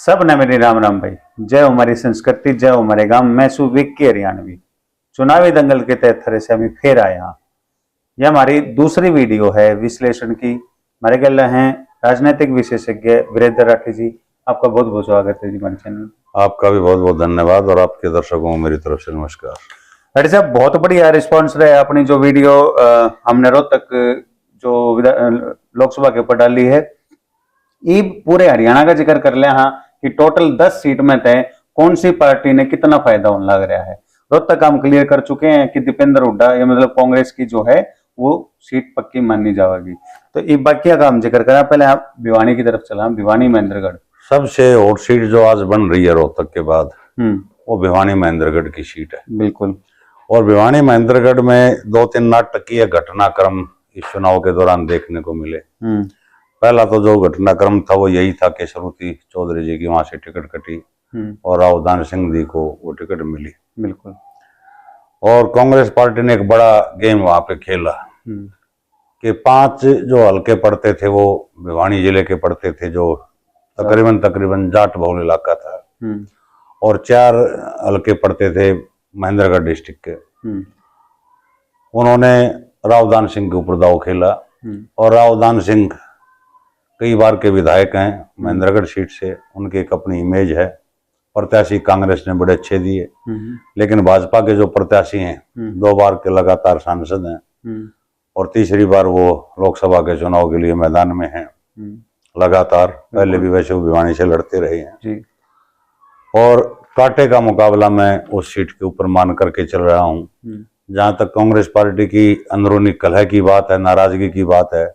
सब ने मेरी राम राम भाई। जय हो हमारी संस्कृति, जय हो हमारे गांव। मैं सु विक्की हरियाणवी। चुनावी दंगल के तहत थरे से हम फिर आए यहाँ। यह हमारी दूसरी वीडियो है विश्लेषण की। हमारे गल हैं राजनीतिक विशेषज्ञ वीरेंद्र राठी जी। आपका बहुत बहुत स्वागत है जी हमारे चैनल। आपका भी बहुत बहुत धन्यवाद और आपके दर्शकों को मेरी तरफ से नमस्कार। राठी साहब, बहुत बढ़िया रिस्पॉन्स रहे अपनी जो वीडियो हमने रोहतक जो लोकसभा के ऊपर डाली है। ये पूरे हरियाणा का जिक्र कर ले हाँ कि टोटल 10 सीट में तय कौन सी पार्टी ने कितना फायदा होने लग रहा है। रोहतक हम क्लियर कर चुके हैं कि दीपेंद्र हुड्डा या मतलब कांग्रेस की जो है वो सीट पक्की माननी जाएगी। तो ये बाकी का हम जिक्र करें। पहले आप भिवानी की तरफ चला। भिवानी महेंद्रगढ़ सबसे हॉट सीट जो आज बन रही है रोहतक के बाद वो भिवानी महेंद्रगढ़ की सीट है। बिल्कुल। और भिवानी महेंद्रगढ़ में 2-3 नाटकीय घटनाक्रम इस चुनाव के दौरान देखने को मिले। पहला तो जो घटनाक्रम था वो यही था कि श्रुति चौधरी जी की वहां से टिकट कटी और राव दान सिंह जी को वो टिकट मिली। बिल्कुल। और कांग्रेस पार्टी ने एक बड़ा गेम वहां पे खेला कि 5 जो हल्के पड़ते थे वो भिवानी जिले के पड़ते थे, जो तकरीबन जाट बहुल इलाका था, और 4 हल्के पड़ते थे महेंद्रगढ़ डिस्ट्रिक्ट के। उन्होंने रावदान सिंह के ऊपर दाव खेला और रावदान सिंह कई बार के विधायक हैं महेंद्रगढ़ सीट से। उनकी एक अपनी इमेज है। प्रत्याशी कांग्रेस ने बड़े अच्छे दिए, लेकिन भाजपा के जो प्रत्याशी हैं 2 बार के लगातार सांसद हैं और तीसरी बार वो लोकसभा के चुनाव के लिए मैदान में हैं लगातार। पहले भी वैसे वो भिवानी से लड़ते रहे हैं जी। और कांटे का मुकाबला मैं उस सीट के ऊपर मान करके चल रहा हूँ। जहां तक कांग्रेस पार्टी की अंदरूनी कलह की बात है, नाराजगी की बात है,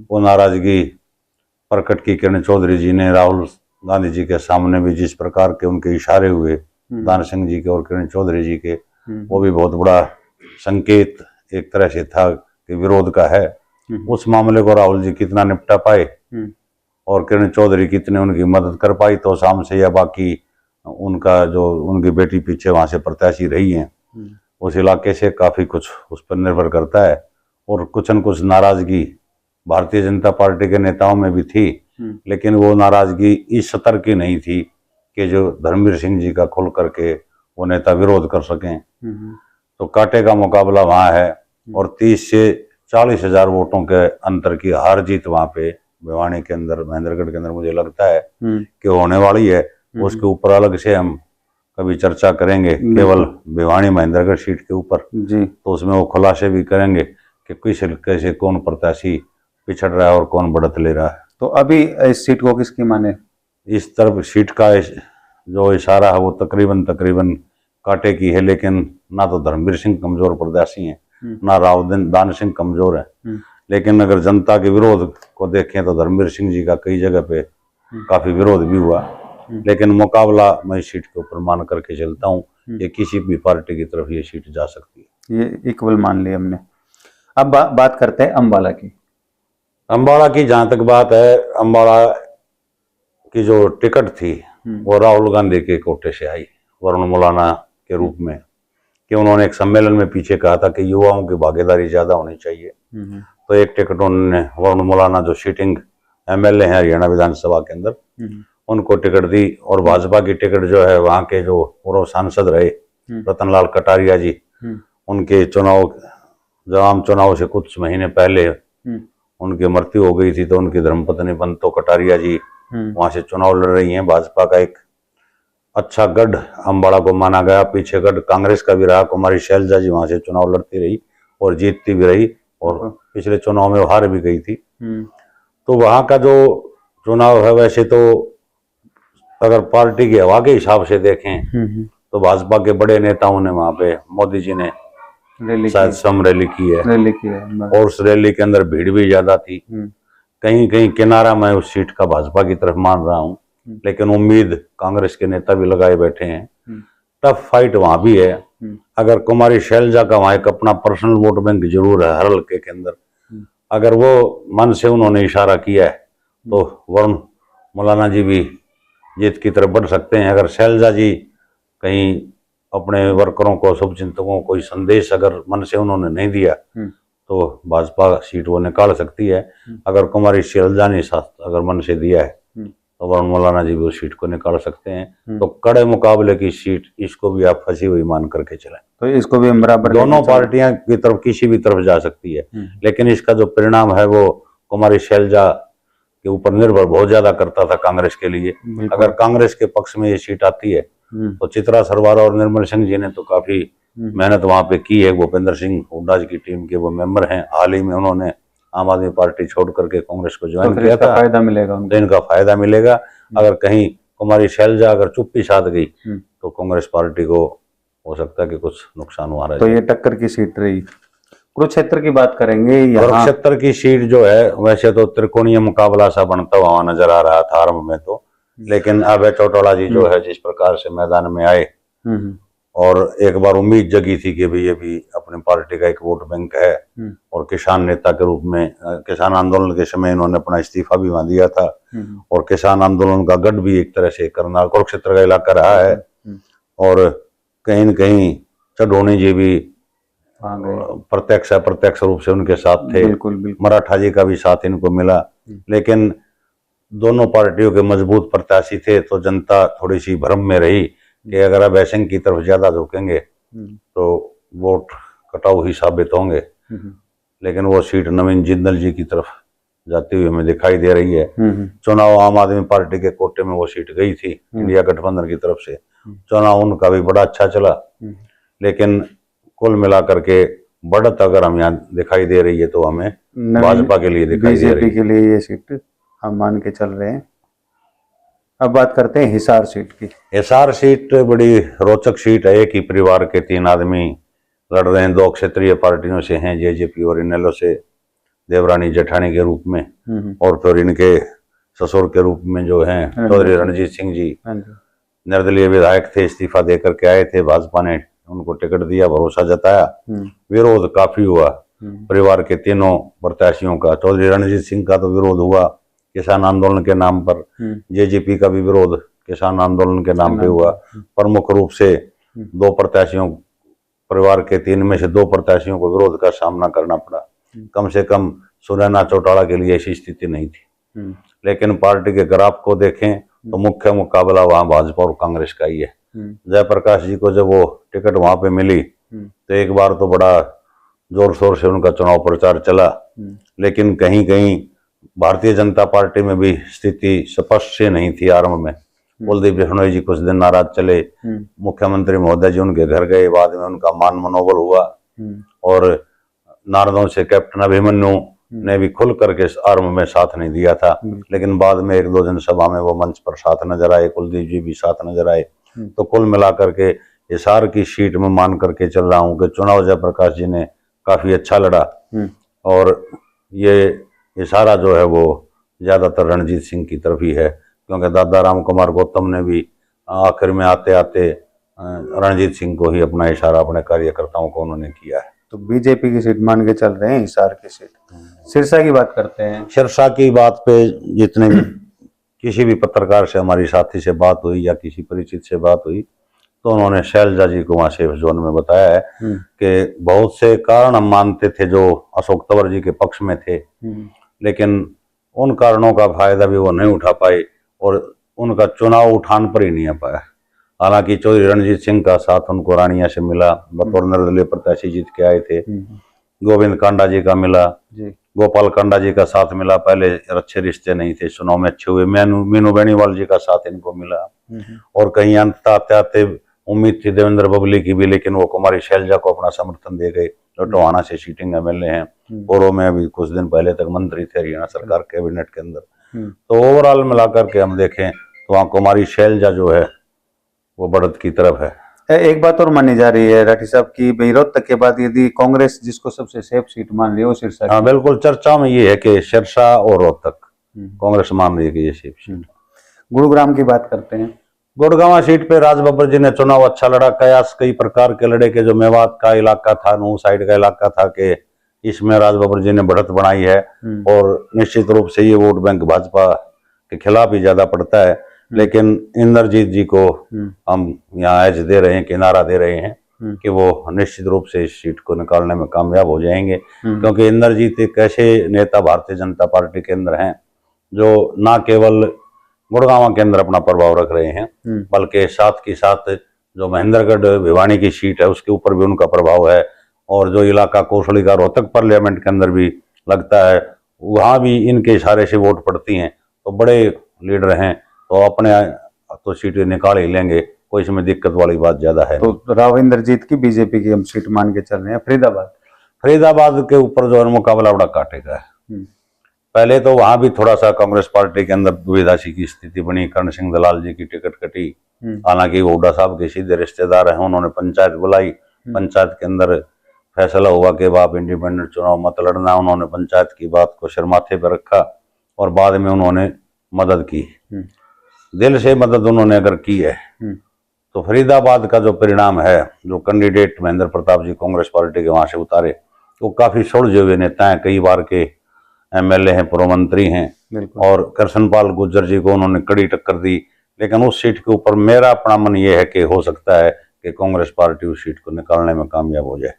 वो नाराजगी प्रकट की किरण चौधरी जी ने। राहुल गांधी जी के सामने भी जिस प्रकार के उनके इशारे हुए दान सिंह जी के और किरण चौधरी जी के, वो भी बहुत बड़ा संकेत एक तरह से था कि विरोध का है। उस मामले को राहुल जी कितना निपटा पाए और किरण चौधरी कितने उनकी मदद कर पाई, तो शाम से या बाकी उनका जो उनकी बेटी पीछे वहां से प्रत्याशी रही है उस इलाके से काफी कुछ उस पर निर्भर करता है। और कुछ न कुछ नाराजगी भारतीय जनता पार्टी के नेताओं में भी थी, लेकिन वो नाराजगी इस स्तर की नहीं थी कि जो धर्मवीर सिंह जी का खुल करके वो नेता विरोध कर सकें। तो कांटे का मुकाबला वहां है और 30 से 40 हजार वोटों के अंतर की हार जीत वहां पे भिवानी के अंदर, महेंद्रगढ़ के अंदर मुझे लगता है कि होने वाली है। उसके ऊपर अलग से हम कभी चर्चा करेंगे केवल भिवानी महेंद्रगढ़ सीट के ऊपर जी। तो उसमें वो खुलासे भी करेंगे कि किस कैसे कौन प्रत्याशी पिछड़ रहा है और कौन बढ़त ले रहा है। तो अभी इस सीट को किसकी माने? इस तरफ सीट का जो इशारा है वो तकरीबन कांटे की है, लेकिन ना तो धर्मवीर सिंह कमजोर प्रत्याशी हैं ना राव दान सिंह कमजोर है। लेकिन अगर जनता के विरोध को देखें तो धर्मवीर सिंह जी का कई जगह पे काफी विरोध भी हुआ, लेकिन मुकाबला मैं इस सीट के ऊपर मान करके चलता हूँ। ये किसी भी पार्टी की तरफ ये सीट जा सकती है, ये इक्वल मान लिया हमने। अब बात करते हैं अम्बाला की। अम्बाला की जहां तक बात है, अम्बाला की जो टिकट थी वो राहुल गांधी के कोटे से आई वरुण मुलाना के रूप में, कि उन्होंने एक सम्मेलन में पीछे कहा था कि युवाओं की भागीदारी ज्यादा होनी चाहिए। तो एक टिकट उन्होंने वरुण मुलाना जो सिटिंग एमएलए हैं हरियाणा विधानसभा के अंदर, उनको टिकट दी। और भाजपा की टिकट जो है वहां के जो पूर्व सांसद रहे रतनलाल कटारिया जी, उनके आम चुनाव से कुछ महीने पहले उनकी मृत्यु हो गई थी, तो उनकी धर्मपत्नी बंतो कटारिया जी वहां से चुनाव लड़ रही हैं। भाजपा का एक अच्छा गढ़ अम्बाड़ा को माना गया। पीछे गढ़ कांग्रेस का भी रहा, कुमारी शैलजा जी वहां से चुनाव लड़ती रही और जीतती भी रही और पिछले चुनाव में हार भी गई थी। तो वहां का जो चुनाव है, वैसे तो अगर पार्टी की हवा के हिसाब से देखें तो भाजपा के बड़े नेताओं ने वहां पे, मोदी जी ने शायद सम रैली की है और उस रैली के अंदर भीड़ भी ज्यादा थी। कहीं कहीं किनारा मैं उस सीट का भाजपा की तरफ मान रहा हूँ, लेकिन उम्मीद कांग्रेस के नेता भी लगाए बैठे हैं। टफ फाइट वहां भी है। अगर कुमारी शैलजा का वहां एक अपना पर्सनल वोट बैंक जरूर है हर हल्के के अंदर, अगर वो मन से उन्होंने इशारा किया है तो वरुण मुलाना जी भी जीत की तरफ बढ़ सकते हैं। अगर शैलजा जी कहीं अपने वर्करों को, शुभचिंतकों को कोई संदेश अगर मन से उन्होंने नहीं दिया तो भाजपा सीट वो निकाल सकती है। अगर कुमारी शैलजा ने अगर मन से दिया है तो वरुण मौलाना जी भी उस सीट को निकाल सकते हैं। तो कड़े मुकाबले की सीट, इसको भी आप फंसी हुई मान करके चलें। तो इसको भी हम बराबर दोनों पार्टियां की तरफ किसी भी तरफ जा सकती है, लेकिन इसका जो परिणाम है वो कुमारी शैलजा के ऊपर निर्भर बहुत ज्यादा करता था कांग्रेस के लिए। अगर कांग्रेस के पक्ष में ये सीट आती है तो चित्रा सरवारा और निर्मल सिंह जी ने तो काफी मेहनत वहां पे की है। भूपेंद्र सिंह हुड्डा जी की टीम के वो मेंबर हैं। हाल ही में उन्होंने आम आदमी पार्टी छोड़ करके कांग्रेस को ज्वाइन किया था। फायदा मिलेगा तो इनका फायदा मिलेगा। अगर कहीं कुमारी शैलजा अगर चुप्पी साध गई तो कांग्रेस पार्टी को हो सकता है कि कुछ नुकसान हुआ रहे। तो ये टक्कर की सीट रही। कुरुक्षेत्र की बात करेंगे। कुरुक्षेत्र की सीट जो है वैसे तो त्रिकोणीय मुकाबला सा बनता हुआ नजर आ रहा था आरंभ में तो, लेकिन अभय चौटाला जी जो है जिस प्रकार से मैदान में आए और एक बार उम्मीद जगी थी कि भाई ये भी अपनी पार्टी का एक वोट बैंक है, और किसान नेता के रूप में किसान आंदोलन के समय इन्होंने अपना इस्तीफा भी वहां दिया था, और किसान आंदोलन का गढ़ भी एक तरह से करनाल कुरुक्षेत्र का इलाका रहा है। और कहीं न कहीं चढ़ोनी जी भी प्रत्यक्ष अप्रत्यक्ष रूप से उनके साथ थे। बिल्कुल। मराठा जी का भी साथ इनको मिला, लेकिन दोनों पार्टियों के मजबूत प्रत्याशी थे तो जनता थोड़ी सी भ्रम में रही कि अगर अभय सिंह की तरफ ज्यादा झुकेंगे तो वोट कटाऊ ही साबित होंगे। लेकिन वो सीट नवीन जिंदल जी की तरफ जाती हुई हमें दिखाई दे रही है। चुनाव आम आदमी पार्टी के कोटे में वो सीट गई थी इंडिया गठबंधन की तरफ से। चुनाव उनका भी बड़ा अच्छा चला, लेकिन कुल मिलाकर के बढ़त अगर हम यहाँ दिखाई दे रही है तो हमें भाजपा के लिए दिखाई दे रही है। बीजेपी के लिए ये सीट हम मान के चल रहे हैं। अब बात करते हैं हिसार सीट की। हिसार सीट बड़ी रोचक सीट है। एक ही परिवार के 3 आदमी लड़ रहे हैं। 2 क्षेत्रीय पार्टियों से हैं, जेजेपी और इनेलो से देवरानी जेठानी के रूप में, और फिर इनके ससुर के रूप में जो हैं चौधरी रणजीत सिंह जी निर्दलीय विधायक थे, इस्तीफा देकर के आए थे। भाजपा ने उनको टिकट दिया, भरोसा जताया, विरोध काफी हुआ परिवार के तीनों प्रत्याशियों का। चौधरी रणजीत सिंह का तो विरोध हुआ किसान आंदोलन के नाम पर, जेजेपी का भी विरोध किसान आंदोलन के नाम पे हुआ। प्रमुख रूप से 2 प्रत्याशियों, परिवार के 3 में से 2 प्रत्याशियों को विरोध का सामना करना पड़ा। कम से कम सुनैना चौटाला के लिए ऐसी स्थिति नहीं थी। लेकिन पार्टी के ग्राफ को देखें तो मुख्य मुकाबला वहां भाजपा और कांग्रेस का ही है। जयप्रकाश जी को जब वो टिकट वहां पे मिली तो एक बार तो बड़ा जोर शोर से उनका चुनाव प्रचार चला, लेकिन कहीं कहीं भारतीय जनता पार्टी में भी स्थिति स्पष्ट से नहीं थी आरंभ में। कुलदीप बिश्नोई जी कुछ दिन नाराज चले, मुख्यमंत्री महोदय जी उनके घर गए, बाद में उनका मान मनोबल हुआ, और नारदों से कैप्टन अभिमन्यु ने भी खुल करके आरंभ में साथ नहीं दिया था, लेकिन बाद में 1-2 जनसभा में वो मंच पर साथ नजर आए, कुलदीप जी भी साथ नजर आए। तो कुल मिलाकर के हिसार की सीट में मान करके चल रहा हूं कि चुनाव जयप्रकाश जी ने काफी अच्छा लड़ा, और ये इशारा जो है वो ज्यादातर रणजीत सिंह की तरफ ही है, क्योंकि दादा राम कुमार गौतम ने भी आखिर में आते आते रणजीत सिंह को ही अपना इशारा अपने कार्यकर्ताओं को उन्होंने किया है। तो बीजेपी की सीट मान के चल रहे हैं हिसार की सीट। सिरसा की बात करते हैं। सिरसा की बात पे जितने भी किसी भी पत्रकार से हमारी साथी से बात हुई या किसी परिचित से बात हुई तो उन्होंने शैलजा जी को वहां सेफ जोन में बताया है कि बहुत से कारण हम मानते थे जो अशोक तंवर जी के पक्ष में थे, लेकिन उन कारणों का फायदा भी वो नहीं उठा पाए और उनका चुनाव उठान पर ही नहीं आ पाया। हालांकि चौधरी रणजीत सिंह का साथ उनको रानिया से मिला, बतौर निर्दलीय प्रत्याशी जीत के आए थे। गोविंद कांडा जी का मिला, गोपाल कांडा जी का साथ मिला, पहले अच्छे रिश्ते नहीं थे, चुनाव में अच्छे हुए। मीनू बेनीवाल जी का साथ इनको मिला, और कहीं अंत आते आते उम्मीद थी देवेंद्र बबली की भी, लेकिन वो कुमारी शैलजा को अपना समर्थन दे गए, जो टोहाना से सीटिंग एमएलए हैं, पूर्व में अभी कुछ दिन पहले तक मंत्री थे हरियाणा सरकार कैबिनेट के अंदर। तो ओवरऑल मिलाकर के हम देखें तो वहाँ कुमारी शैलजा जो है वो बढ़त की तरफ है। एक बात और मानी जा रही है राठी साहब की, रोहतक के बाद यदि कांग्रेस जिसको सबसे सेफ सीट मान रही है वो सिरसा। हाँ बिल्कुल, चर्चा में ये है कि सिरसा और रोहतक कांग्रेस मान रही है कि ये सेफ सीट। गुरुग्राम की बात करते हैं। गुड़गांव सीट पे राज बब्बर जी ने चुनाव अच्छा लड़ा, कयास कई प्रकार के लड़े के, जो मेवात का इलाका था, नूह साइड का इलाका था, कि इसमें राज बब्बर जी ने बढ़त बनाई है, और निश्चित रूप से ये वोट बैंक भाजपा के खिलाफ ही ज्यादा पड़ता है। लेकिन इंद्रजीत जी को हम यहाँ एज दे रहे हैं, किनारा दे रहे हैं कि वो निश्चित रूप से इस सीट को निकालने में कामयाब हो जाएंगे, क्योंकि इंद्रजीत एक ऐसे नेता भारतीय जनता पार्टी के अंदर हैं जो ना केवल गुड़गांव के अंदर अपना प्रभाव रख रहे हैं, बल्कि साथ के साथ जो महेंद्रगढ़ भिवानी की सीट है उसके ऊपर भी उनका प्रभाव है, और जो इलाका कौशली का रोहतक पार्लियामेंट के अंदर भी लगता है वहाँ भी इनके इशारे से वोट पड़ती हैं। तो बड़े लीडर हैं तो अपने तो सीटें निकाल ही लेंगे, कोई इसमें दिक्कत वाली बात ज्यादा है। तो राव इंद्रजीत की बीजेपी की हम सीट मान के चल रहे हैं। फरीदाबाद के ऊपर जो है मुकाबला बड़ा काटेगा है। पहले तो वहां भी थोड़ा सा कांग्रेस पार्टी के अंदर दुविधा सी की स्थिति बनी, कर्ण सिंह दलाल जी की टिकट कटी, हालांकि वो हुड्डा साहब के सीधे रिश्तेदार हैं, उन्होंने पंचायत बुलाई, पंचायत के अंदर फैसला हुआ कि आप इंडिपेंडेंट चुनाव मत लड़ना, उन्होंने पंचायत की बात को सिर माथे पर रखा और बाद में उन्होंने मदद की, दिल से मदद उन्होंने अगर की है। तो फरीदाबाद का जो परिणाम है, जो कैंडिडेट महेंद्र प्रताप जी कांग्रेस पार्टी के वहां से उतारे, वो काफी सुलझे हुए नेता हैं, कई बार के एमएलए हैं, पूर्व मंत्री हैं, और कृष्णपाल गुर्जर जी को उन्होंने कड़ी टक्कर दी। लेकिन उस सीट के ऊपर मेरा अपना मन ये है कि हो सकता है कि कांग्रेस पार्टी उस सीट को निकालने में कामयाब हो जाए।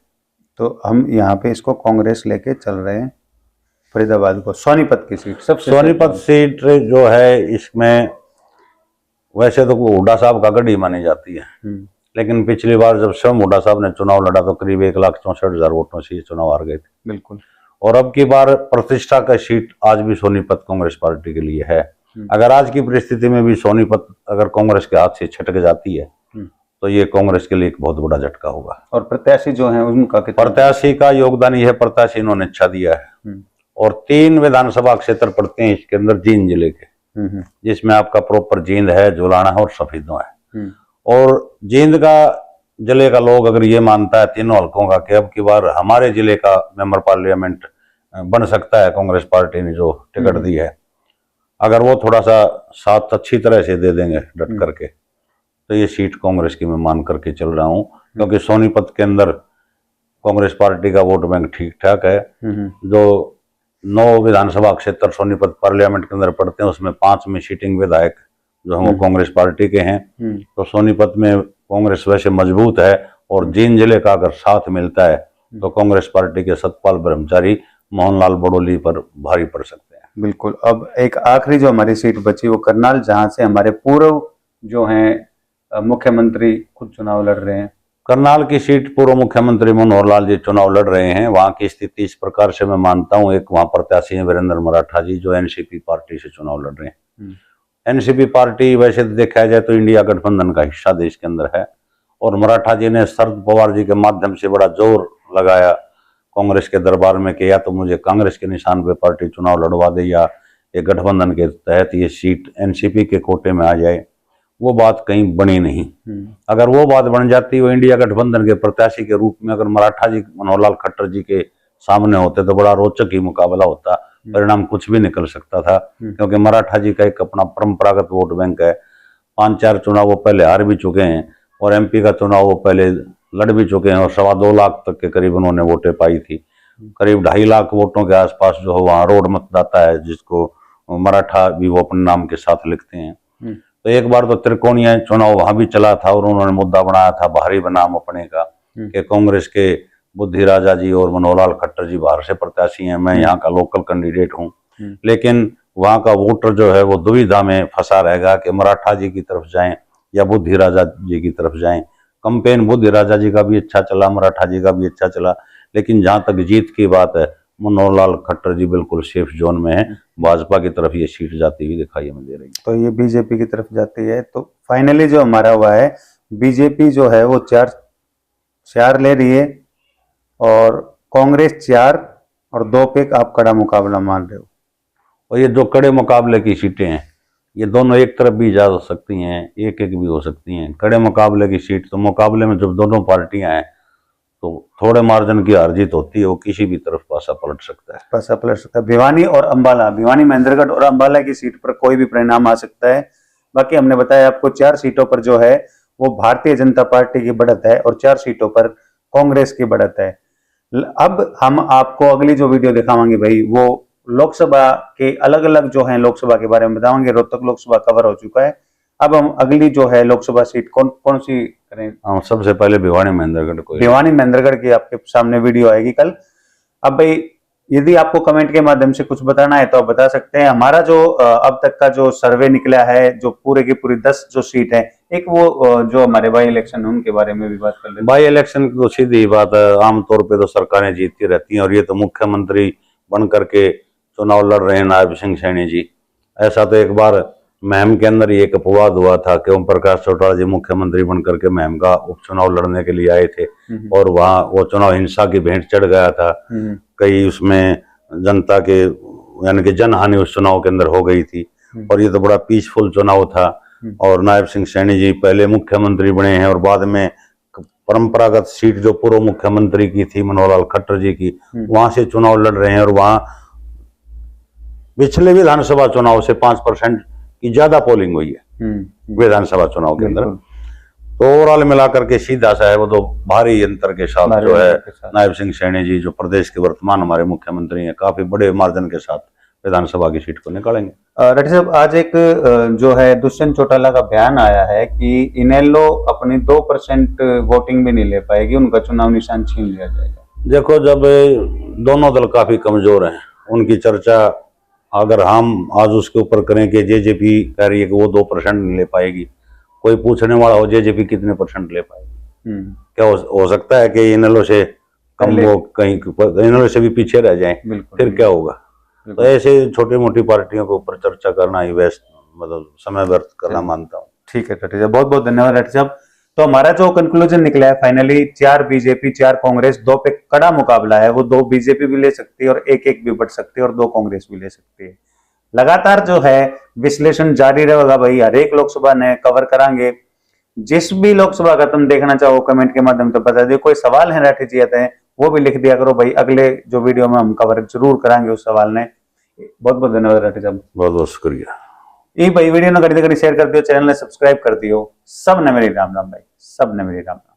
तो हम यहाँ पे इसको कांग्रेस लेके चल रहे हैं, फरीदाबाद को। सोनीपत की सीट, सबसे सोनीपत सीट जो है इसमें वैसे तो हुड्डा साहब का गढ़ ही मानी जाती है, लेकिन पिछली बार जब स्वयं हुड्डा साहब ने चुनाव लड़ा तो करीब 1,64,000 वोटों से ये चुनाव हार गए थे। बिल्कुल। और अब की बार प्रतिष्ठा का सीट आज भी सोनीपत कांग्रेस पार्टी के लिए है। अगर आज की परिस्थिति में भी सोनीपत अगर कांग्रेस के हाथ से छटक जाती है तो ये कांग्रेस के लिए एक बहुत बड़ा झटका होगा। और प्रत्याशी जो है उनका प्रत्याशी का योगदान यह है, प्रत्याशी इन्होंने अच्छा दिया है, और 3 विधानसभा क्षेत्र पड़ते हैं इसके अंदर जींद जिले के, जिसमें आपका प्रॉपर जींद है, जुलाना है और सफेदों है। और जींद का जिले का लोग अगर ये मानता है तीनों हलकों का कि अब की बार हमारे जिले का मेंबर पार्लियामेंट बन सकता है, कांग्रेस पार्टी ने जो टिकट दी है, अगर वो थोड़ा सा साथ अच्छी तरह से दे देंगे डट करके, तो ये सीट कांग्रेस की मैं मान करके चल रहा हूँ। क्योंकि सोनीपत के अंदर कांग्रेस पार्टी का वोट बैंक ठीक ठाक है। जो 9 विधानसभा क्षेत्र सोनीपत पार्लियामेंट के अंदर पड़ते हैं उसमें 5 में सीटिंग विधायक जो है वो कांग्रेस पार्टी के हैं। तो सोनीपत में कांग्रेस वैसे मजबूत है, और जींद जिले का अगर साथ मिलता है तो कांग्रेस पार्टी के सतपाल ब्रह्मचारी मोहनलाल बड़ोली पर भारी पड़ सकते हैं। बिल्कुल। अब एक आखिरी जो हमारी सीट बची वो करनाल, जहां से हमारे पूर्व जो हैं मुख्यमंत्री खुद चुनाव लड़ रहे हैं। करनाल की सीट पूर्व मुख्यमंत्री मनोहर लाल जी चुनाव लड़ रहे हैं। वहां की स्थिति इस प्रकार से मैं मानता हूं, एक वहां प्रत्याशी है वीरेंद्र मराठा जी जो एनसीपी पार्टी से चुनाव लड़ रहे हैं। एनसीपी पार्टी वैसे देखा जाए तो इंडिया गठबंधन का हिस्सा देश के अंदर है, और मराठा जी ने शरद पवार जी के माध्यम से बड़ा जोर लगाया कांग्रेस के दरबार में कि या तो मुझे कांग्रेस के निशान पे पार्टी चुनाव लड़वा दे या एक गठबंधन के तहत ये सीट एनसीपी के कोटे में आ जाए। वो बात कहीं बनी नहीं। अगर वो बात बन जाती, वो इंडिया गठबंधन के प्रत्याशी के रूप में अगर मराठा जी मनोहर लाल खट्टर जी के सामने होते तो बड़ा रोचक ही मुकाबला होता, परिणाम कुछ भी निकल सकता था। क्योंकि मराठा जी का एक अपना परंपरागत वोट बैंक है, 5-4 चुनाव वो पहले हार भी चुके हैं, और एमपी का चुनाव वो पहले लड़ भी चुके हैं, और 2.25 लाख तक के करीब उन्होंने वोटें पाई थी। करीब 2.5 लाख वोटों के आसपास जो है वहाँ रोड मतदाता है, जिसको मराठा भी वो अपने नाम के साथ लिखते हैं। तो एक बार तो त्रिकोणीय चुनाव वहां भी चला था, और उन्होंने मुद्दा बनाया था बाहरी बनाम अपने का कि कांग्रेस के बुद्धि राजा जी और मनोहर लाल खट्टर जी बाहर से प्रत्याशी हैं, मैं यहाँ का लोकल कैंडिडेट हूँ। लेकिन वहाँ का वोटर जो है वो दुविधा में फंसा रहेगा कि मराठा जी की तरफ जाएं या बुद्धि राजा जी की तरफ जाएं। कंपेन बुद्धि राजा जी का भी अच्छा चला, मराठा जी का भी अच्छा चला, लेकिन जहां तक जीत की बात है मनोहर लाल खट्टर जी बिल्कुल सेफ जोन में है। भाजपा की तरफ ये सीट जाती हुई दिखाई हमें दे रही है। तो ये बीजेपी की तरफ जाती है। तो फाइनली जो हमारा हुआ है, बीजेपी जो है वो 4 ले रही है, और कांग्रेस 4 और 2 पे आप कड़ा मुकाबला मान रहे हो। और ये जो कड़े मुकाबले की सीटें हैं ये दोनों एक तरफ भी जा सकती हैं, एक भी हो सकती हैं। कड़े मुकाबले की सीट तो मुकाबले में जब दोनों पार्टियां हैं तो थोड़े मार्जिन की हार जीत होती है, वो किसी भी तरफ पासा पलट सकता है। भिवानी और अंबाला, भिवानी महेंद्रगढ़ और अंबाला की सीट पर कोई भी परिणाम आ सकता है। बाकी हमने बताया आपको 4 सीटों पर जो है वो भारतीय जनता पार्टी की बढ़त है, और 4 सीटों पर कांग्रेस की बढ़त है। अब हम आपको अगली जो वीडियो दिखावांगे भाई, वो लोकसभा के अलग अलग जो है लोकसभा के बारे में बताएंगे। रोहतक लोकसभा कवर हो चुका है, अब हम अगली जो है लोकसभा सीट कौन सी करें? हम सबसे पहले भिवानी महेंद्रगढ़ को, भिवानी महेंद्रगढ़ की आपके सामने वीडियो आएगी कल। अब भाई यदि आपको कमेंट के माध्यम से कुछ बताना है तो आप बता सकते हैं। हमारा जो अब तक का जो सर्वे निकला है, जो पूरे की पूरी 10 जो सीट है, एक वो जो हमारे बाई इलेक्शन है उनके बारे में भी बात कर लेते हैं। बाई इलेक्शन की तो सीधी बात है, आमतौर पे तो सरकारें जीतती रहती हैं और ये तो मुख्यमंत्री बन करके चुनाव लड़ रहे हैं नायब सिंह सैनी जी। ऐसा तो एक बार महम के अंदर ही एक अपवाद हुआ था कि ओम प्रकाश चौटाला जी मुख्यमंत्री बन करके महम का उपचुनाव लड़ने के लिए आए थे और वहाँ वो चुनाव हिंसा की भेंट चढ़ गया था। कई उसमें जनता के यानी कि जनहानि उस चुनाव के अंदर हो गई थी और ये तो बड़ा पीसफुल चुनाव था। और नायब सिंह सैनी जी पहले मुख्यमंत्री बने हैं और बाद में परंपरागत सीट जो पूर्व मुख्यमंत्री की थी मनोहर लाल खट्टर जी की, वहां से चुनाव लड़ रहे हैं और वहां पिछले विधानसभा चुनाव से 5% की ज्यादा पोलिंग हुई है विधानसभा चुनाव के अंदर। तो ओवरऑल मिलाकर के सीधा सा है वो तो भारी अंतर के साथ जो है नायब सिंह सैनी जी जो प्रदेश के वर्तमान हमारे मुख्यमंत्री हैं, काफी बड़े मार्जिन के साथ विधानसभा की सीट को निकालेंगे। रेड्डी साहब, आज एक जो है दुष्यंत चौटाला का बयान आया है कि इनेलो अपनी 2% वोटिंग भी नहीं ले पाएगी, उनका चुनाव निशान छीन लिया जाएगा। देखो, जब दोनों दल काफी कमजोर हैं, उनकी चर्चा अगर हम आज उसके ऊपर करें कि जेजेपी कह रही है कि वो 2% नहीं ले पाएगी, कोई पूछने वाला हो जेजेपी कितने % ले पाएगी, क्या हो सकता है कि इनेलो से कम वो कहीं इनेलो से भी पीछे रह जाएं, फिर क्या होगा। तो ऐसे छोटी मोटी पार्टियों के ऊपर चर्चा करना ही वेस्ट मतलब समय व्यर्थ करना मानता हूँ। ठीक है रेड्डी साहब, बहुत बहुत धन्यवाद रेड्डी साहब। तो हमारा जो कंक्लूजन निकला है फाइनली 4 बीजेपी 4 कांग्रेस, 2 पे कड़ा मुकाबला है। वो 2 बीजेपी भी ले सकती है और एक भी बढ़ सकती है और 2 कांग्रेस भी ले सकती है। लगातार जो है विश्लेषण जारी रहेगा भाई, हर एक लोकसभा ने कवर करांगे। जिस भी लोकसभा का तुम देखना चाहो कमेंट के माध्यम से बता दियो। कोई सवाल है राठी जी आते हैं वो भी लिख दिया करो भाई, अगले जो वीडियो में हम कवर जरूर करांगे उस सवाल ने। बहुत बहुत धन्यवाद राठी साहब, बहुत बहुत शुक्रिया। ये भाई वीडियो ने घड़ी शेयर कर दियो, चैनल ने सब्सक्राइब कर दियो। सब ने मेरी राम राम भाई, सब ने मेरी राम राम।